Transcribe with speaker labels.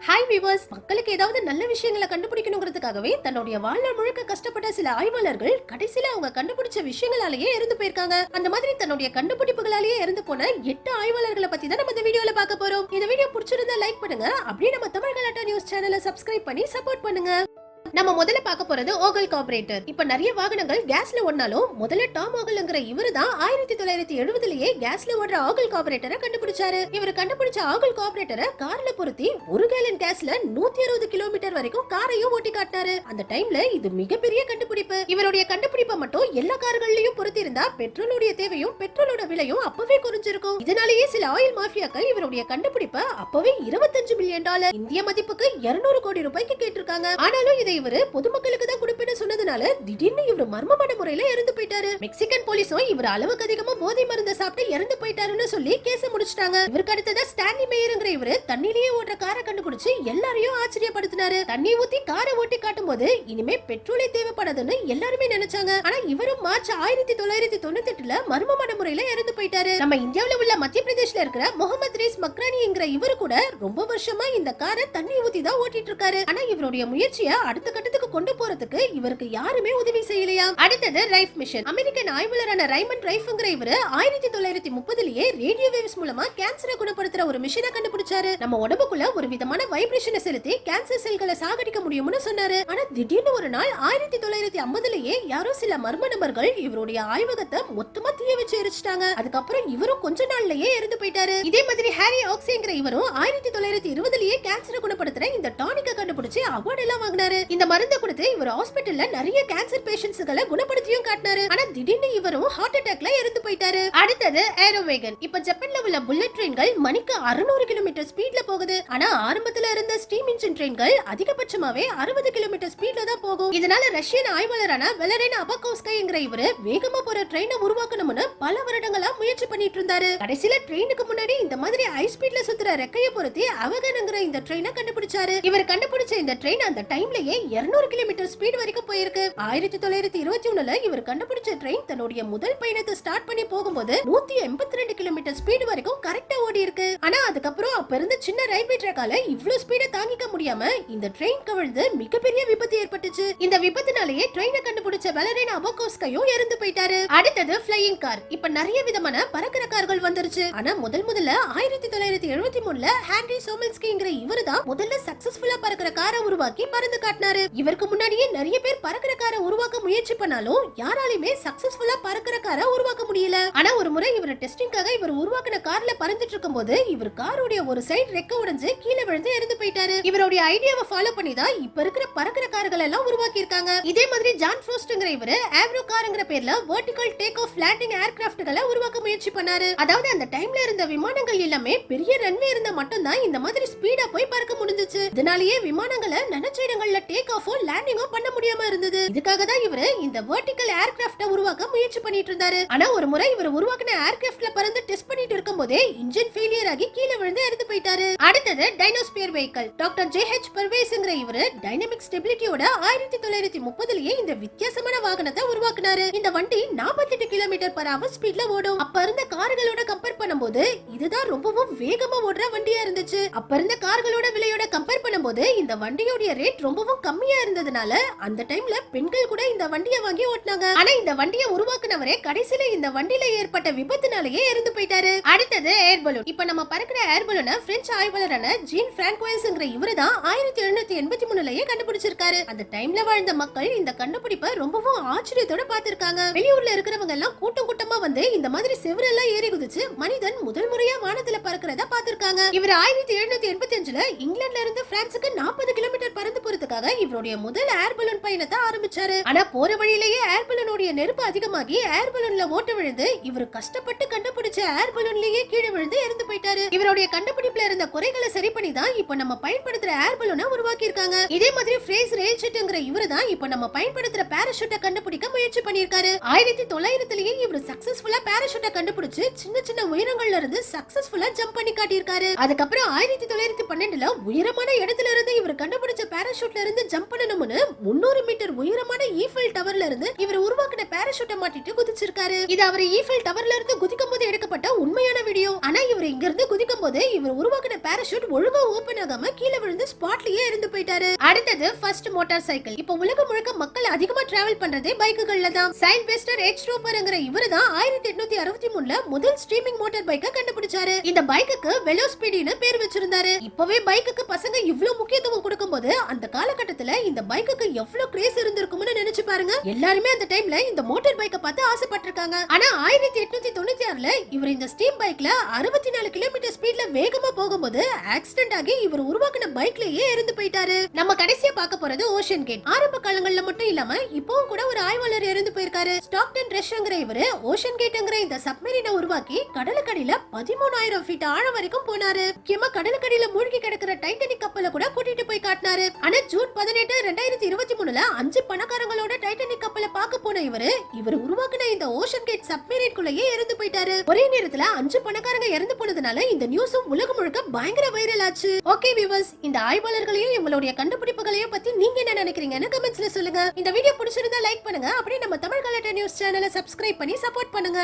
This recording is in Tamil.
Speaker 1: ஹாய் வியூவர்ஸ், மக்களுக்கு ஏதாவது நல்ல விஷயங்களை கண்டுபிடிக்கணுங்கிறதுக்காகவே தன்னுடைய வாழ்நாள் முழுக்க கஷ்டப்பட்ட சில ஆய்வாளர்கள் கடைசியில அவங்க கண்டுபிடிச்ச விஷயங்களாலேயே இறந்து போயிருக்காங்க. அந்த மாதிரி தன்னுடைய கண்டுபிடிப்புகளாலேயே இறந்து போன 8 ஆய்வாளர்களை பத்தி தான் நம்ம இந்த வீடியோல பார்க்க போறோம். இந்த வீடியோ பிடிச்சிருந்தா லைக் பண்ணுங்க, அப்படியே நம்ம தமிழ் கலாட்டா நியூஸ் சேனலை சப்ஸ்கிரைப் பண்ணி சப்போர்ட் பண்ணுங்க. நம்ம முதல்ல பார்க்க போறது ஓகல் கார்பரேட்டர். இப்ப நிறைய வாகனங்கள் கேஸ்ல ஓடினாலும் முதல்ல டாம் ஓகல்ங்கிற இவரு தான் 1970லயே கேஸ்ல ஓடுற ஆகல் கார்பரேட்டரை கண்டுபிடிச்சாரு. இவர் கண்டுபிடிச்ச ஆகல் கார்பரேட்டரை கார்ல பொருத்தி 1 கேலன் கேஸ்ல 160 கிலோமீட்டர் வரைக்கும் காரையும் ஓட்டி காட்டினாரு. அந்த டைம்ல இது மிகப்பெரிய கண்டுபிடிப்பு. இவருடைய கண்டுபிடிப்பை மட்டும் எல்லா கார்கள்லயும் பொருத்தி இருந்தா பெட்ரோலுடைய தேவையும் பெட்ரோலோட விலையும் அப்பவே குறைஞ்சிருக்கும். இதனாலேயே சில ஆயில் மாஃபியாக்கள் இவருடைய கண்டுபிடிப்பை அப்பவே $25 பில்லியன் இந்திய மதிப்புக்கு 200 கோடி ரூபாய்க்கு கேட்டிருக்காங்க. ஆனாலும் இதை இவரு பொதுமக்களுக்கு தான் கொடுப்பேன்னு சொன்னதுனால திடீர்னு இவர் மர்மமான முறையில இறந்து போயிட்டாரு. மெக்சிகன் போலீஸும் இவர் அளவுக்கு அதிகமா போதை மருந்து சாப்பிட்டு இறந்து போயிட்டாருன்னு சொல்லி கேஸ முடிச்சிட்டாங்க. இவருக்கு அடுத்ததா ஸ்டான்லி மேயர்ங்கிற இவரு தண்ணிலேயே ஓடுற காரை கண்டுபிடிச்சு எல்லாரையும் ஆச்சரியப்படுத்தினாரு. தண்ணி ஊத்தி காரை ஓட்டி காட்டும் போது இனிமே பெட்ரோலே தேவைப்படாதுன்னு எல்லாருமே நினைச்சாங்க. ஆனா இவரும் மார்ச் 1998ல மர்மமான முறையில இறந்து போயிட்டாரு. நம்ம இந்தியாவுல உள்ள மத்திய பிரதேஷ்ல இருக்கிற முகமது ரீஸ் மக்ரானிங்கிற இவரு கூட ரொம்ப வருஷமா இந்த காரை தண்ணி ஊத்தி தான் ஓட்டிட்டு இருக்காரு. ஆனா இவருடைய முயற்சியை அடுத்த கட்டத்துக்கு கொண்டு போறதுக்கு இவருக்கு யாருமே உதவி செய்யலையா. அடுத்தது ரைஃப் மிஷன். அமெரிக்கன் ஆய்வாளரான ரைமண்ட் ரைஃப்ங்கிற இவரு 1930லயே ரேடியோ வேவ்ஸ் மூலமா கேன்சரை குணப்படுத்துற ஒரு மிஷினை கண்டுபிடிச்சாரு. நம்ம உடம்புக்குள்ள ஒரு விதமான வைப்ரேஷனை செலுத்தி கேன்சர் செல்களை சாகடிக்க முடியும்னு சொன்னாரு. ஆனா திடீர்னு ஒரு நாள் 1950லயே யாரோ சில மர்ம நபர்கள் இவருடைய ஆய்வகத்தை மொத்தமா தீய வச்சு எரிச்சிட்டாங்க. அதுக்கப்புறம் இவரும் கொஞ்ச நாள்லயே இறந்து போயிட்டாரு. இதே மாதிரி ஹாரி ஆக்ஸேங்கிற இவரும் 1920லயே கேன்சரை குணப்படுத்துற இந்த டானிக்கை கண்டுபிடிச்சு அவார்ட் எல்லாம் வாங்கினாரு. இந்த மருந்து கொடுத்து இவர் ஹாஸ்பிடல்ல நிறைய கேன்சர் பேஷண்ட்ஸ்களை குணப்படுத்தியும் காட்டினாரு. ஆனா திடீர்னு இவரும் ஹார்ட் அட்டாக்ல இறந்து போயிட்டாரு. அடுத்தது ஏரோவேகன். இப்ப ஜப்பான்ல உள்ள புல்லட் ட்ரெயின்கள் மணிக்கு 600 கிலோமீட்டர் ஸ்பீட்ல போகுது. ஆனா ஆரம்பத்துல இருந்த ஸ்டீம் இன்ஜின் ட்ரெயின்கள் அதிகபட்சமாவே 60 கிலோமீட்டர் ஸ்பீட்ல தான் போகும். இதனால ரஷ்யன் ஆய்வாளரான வெலரின் அபகோவ்ஸ்கைங்கிற இவரு வேகமா போற ட்ரெயினை உருவாக்கணும்னு பல வருடங்களா முயற்சி பண்ணிட்டு இருந்தாரு. கடைசியில ட்ரெயினுக்கு முன்னாடி இந்த மாதிரி ஹை ஸ்பீட்ல சுத்துற ரெக்கையை பொருத்தி அவகன்ங்கிற இந்த ட்ரெயினை கண்டுபிடிச்சாரு. இவர் கண்டுபிடிச்ச இந்த ட்ரெயின் அந்த டைம்லயே 200 கிலோமீட்டர் ஸ்பீட் வரைக்கும் போயிருக்கு. 1921ல இவர் கண்டுபிடிச்ச ட்ரெயின் தன்னுடைய முதல் பயணத்தை ஸ்டார்ட் பண்ணி போகும்போது 182 கிலோமீட்டர் ஸ்பீட் வரைக்கும் கரெக்டா ஓடி இருக்கு. ஆனா அதுக்கப்புறம் அப்ப இருந்த சின்ன ரயில்வே ட்ராக்கால இவ்வளவு ஸ்பீட தாங்கிக்க முடியாம இந்த ட்ரெயின் கவிழ்ந்து மிகப்பெரிய விபத்து ஏற்பட்டுச்சு. இந்த விபத்துனாலேயே ட்ரெயினை கண்டுபிடிச்ச வெலரின் அபகோவ்ஸ்கையும் இறந்து போயிட்டாரு. அடுத்தது ஃப்ளையிங் கார். இப்ப நிறைய விதமான பறக்கிற கார்கள் வந்துருச்சு. ஆனா முதல்ல 1973ல ஹென்ரி சோமல்ஸ்கிங்கிற இவரு தான் முதல்ல சக்சஸ்ஃபுல்லா பறக்கிற காரை உருவாக்கி பறந்து காட்டினாரு. இவருக்கு முன்னாடியே நிறைய பேர் பறக்கிற காரை உருவாக்க முயற்சி பண்ணாலும் யாராலுமே சக்சஸ்ஃபுல்லா பறக்கிற காரை உருவாக்க முடியல. ஆனா ஒரு முறை இவர் டெஸ்டிங்காக இவர் உருவாக்கின கார்ல பறந்துட்டு இருக்கும்போது இவர் காரோட ஒரு சைடு ரெக்க உடைஞ்சு கீழே விழுந்து இறந்து போயிட்டாரு. இவருடைய ஐடியாவை ஃபாலோ பண்ணி தான் இப்ப இருக்கிற பறக்கிற கார்கள் எல்லாம் உருவாக்கி இருக்காங்க. இதே மாதிரி ஜான் ஃப்ரோஸ்ட்ங்கிற இவரு ஆவ்ரோ கார்ங்கிற பேர்ல வெர்டிகல் டேக் ஆஃப் லேண்டிங் ஏர்கிராஃப்ட்களை உருவாக்க முயற்சி பண்ணாரு. அதாவது அந்த டைம்ல இருந்த விமானங்கள் எல்லாமே பெரிய ரன்வே இருந்தா மட்டும் தான் இந்த மாதிரி ஸ்பீடா போய் பறக்க முடிஞ்சுச்சு. இதனாலேயே விமானங்களை நினைச்ச இடங்கள்ல டேக் ஆஃப் லேண்டிங் பண்ண முடியாம இருந்தது. இதுக்காக தான் இவரு இந்த வெர்டிகல் ஏர்கிராஃப்ட உருவாக்க முயற்சி பண்ணிட்டு இருந்தாரு. ஆனா ஒரு முறை இவர் உருவாக்கின ஏர்கிராஃப்ட்ல பறந்து டெஸ்ட் பண்ணிட்டு இருக்கும்போதே இன்ஜின் ஃபெயிலியர் ஆகி கீழே விழுந்து இறந்து போயிட்டாரு. அடுத்தது டைனோஸ்பியர் வெஹிக்கிள். டாக்டர் ஜே.எச். பர்வேஸ்ங்கிற இவரு டைனமிக் ஸ்டெபிலிட்டியோட 1930லயே இந்த வித்தியாசமான வாகனத்தை உருவாக்குனாரு. இந்த வண்டி 48 km/h ஸ்பீட்ல ஓடும். அப்ப இருந்த கார்களோட கம்பேர் பண்ணும்போது இதுதான் ரொம்பவும் வேகமா ஓடுற வண்டியா இருந்துச்சு. அப்ப இருந்த கார்களோட விலையோட கம்பேர் பண்ணும்போது இந்த வண்டியோட ரேட் ரொம்பவும் கம்மியா இருந்ததுனால அந்த டைம்ல பெண்கள் கூட இந்த வண்டியை வாங்கி ஓட்டினாங்க. ஆனா இந்த வண்டியை உருவாக்குனவரே கடைசியில இந்த வண்டியில ஏற்பட்ட விபத்துனாலேயே இறந்து போயிட்டாரு. அடுத்தது ஏர் பலூன். இப்ப நம்ம பறக்கிற ஏர் பலூனை பிரெஞ்சு ஆய்வாளரான ஜீன் பிரான்கோயிஸ்ங்கிற இவரு தான் 1783லயே கண்டுபிடிச்சிருக்காரு. அந்த டைம்ல வாழ்ந்த மக்கள் இந்த கண்டுபிடிப்பை ரொம்பவும் ஆச்சரியத்தோட பார்த்திருக்காங்க. வெளியூர்ல இருக்கிறவங்க எல்லாம் கூட்டம் கூட்டமா வந்து இந்த மாதிரி செவரெல்லாம் ஏறி குதிச்சு மனிதன் முதல் முறையா வானத்துல பறக்கிறத பார்த்திருக்காங்க. இவர் 1785ல இங்கிலாந்துல இருந்து பிரான்சுக்கு 40 கிலோமீட்டர் பறந்து போறதுக்காக இவருடைய முதல் ஏர் பலூன் பயணத்தை ஆரம்பிச்சாரு. ஆனா போற வழியிலேயே ஏர் பலூனோட நெருப்பு அதிகமாகி ஏர் பலூன்ல ஓட்ட விழுந்து இவர் கஷ்டப்பட்டு கண்டுபிடிச்ச ஏர் பலூன்லயே கீழே விழுந்து இறந்து போயிட்டாரு. இவருடைய கண்டுபிடிப்புல இருந்த குறைகளை சரி பண்ணி தான் இப்ப நம்ம பயன்படுத்துற ஏர் பலூனை உருவாக்கி இருக்காங்க. இதே மாதிரி ஃப்ரேஸ் ரெயில்ஷெட்ங்கிற இவரு தான் இப்ப நம்ம பயன்படுத்துற பாராசூட்டை கண்டுபிடிக்க முயற்சி பண்ணிருக்காரு. 1900லயே இவர் சக்சஸ்ஃபுல்லா பாராசூட்டை கண்டுபிடிச்சு சின்ன சின்ன உயரங்கள்ல இருந்து சக்சஸ்ஃபுல்லா ஜம்ப் பண்ணி காட்டியிருக்காரு. அதுக்கப்புறம் 1912ல உயரமான இடத்துல கீழ இருந்து இவர் கண்டுபிடிச்ச பாராசூட்ல இருந்து ஜம்ப் பண்ணணும்னு 300 மீட்டர் உயரமான ஈஃபில் டவர்ல இருந்து இவர் உருவாக்கின பாராசூட்டை மாட்டிட்டு குதிச்சிருக்காரு. இது அவர் ஈஃபில் டவர்ல இருந்து குதிக்கும் போது எடுக்கப்பட்ட உண்மையான வீடியோ. ஆனா இவர் இங்க இருந்து குதிக்கும் போது இவர் உருவாக்கின பாராசூட் ஒழுங்கா ஓபன் ஆகாம கீழ விழுந்து ஸ்பாட்லயே இறந்து போயிட்டாரு. அடுத்தது ஃபர்ஸ்ட் மோட்டார் சைக்கிள். இப்போ உலகம் முழுக்க மக்கள் அதிகமா டிராவல் பண்றதே பைக்குகள்ல தான். சைன் பெஸ்டர் எச் ரோப்பர்ங்கற இவர்தான் 1863ல முதல் ஸ்ட்ரீமிங் மோட்டார் பைக்கை கண்டுபிடிச்சாரு. இந்த பைக்குக்கு வெலோஸ்பீடின்னு பேர் வச்சிருந்தாரு. இப்பவே பைக்குக்கு பசங்க இவ்ளோ முக்கியத்துவம் கொடுக்கும்போது அந்த காலகட்டத்துல இந்த பைக்குக்கு எவ்வளவு கிரேஸ் இருந்திருக்கும்னு நினைச்சு பாருங்க. எல்லாருமே அந்த டைம்ல இந்த மோட்டார் பைக்கை பார்த்து ஆசைப்பட்டிருக்காங்க. ஆனா 1896ல இவர் இந்த ஸ்டீம் பைக்ல 64 கிலோமீட்டர் ஸ்பீட்ல வேகமா போகும்போது ஆக்சிடென்ட் ஆகி இவர் உருவாக்கின பைக்லயே இறந்து போயிட்டாரு. நம்ம கடைசியா பார்க்க போறது ஓஷன் கேட். ஆரம்ப காலங்கள்ல மட்டும் இல்லாம இப்பவும் கூட ஒரு ஆய்வாளர் இறந்து போயிருக்காரு. ஸ்டாக்டன் ரஷ்ங்கிற இவரு ஓஷன் கேட்ங்கிற இந்த சப்மரீனை உருவாக்கி கடலுக்கடியில 13,000 ஃபீட் ஆழம் வரைக்கும் போனாரு. முக்கியமா கடலுக்கடியில மூழ்கி கிடக்கிற டைட்டானிக் கப்பலை கூட கூட்டிட்டு போய் காட்டினாரு. ஆனா ஜூன் 18, 2023ல 5 பணக்காரங்களோட டைட்டானிக் கப்பலை பார்க்க போன இவர் உருவாக்கின இந்த ஓஷன் கேட் சப்மரீனுக்குள்ளேயே இறந்து போயிட்டாரு. ஒரே நேரத்துல 5 பணக்காரங்க இறந்து போனதுனால இந்த நியூஸும் உலகம் முழுக்க பயங்கர வைரல் ஆச்சு. ஓகே வியூவர்ஸ், இந்த ஆய்வாளர்களையும் இவங்களுடைய கண்டுபிடிப்புகளையும் பத்தி நீங்க என்ன நினைக்கிறீங்கன்னு கமெண்ட்ஸ்ல சொல்லுங்க. இந்த வீடியோ பிடிச்சிருந்தா லைக் பண்ணுங்க. அப்படியே நம்ம தமிழ் கலெக்டர் நியூஸ் சேனலை சப்ஸ்கிரைப் பண்ணி சப்போர்ட் பண்ணுங்க.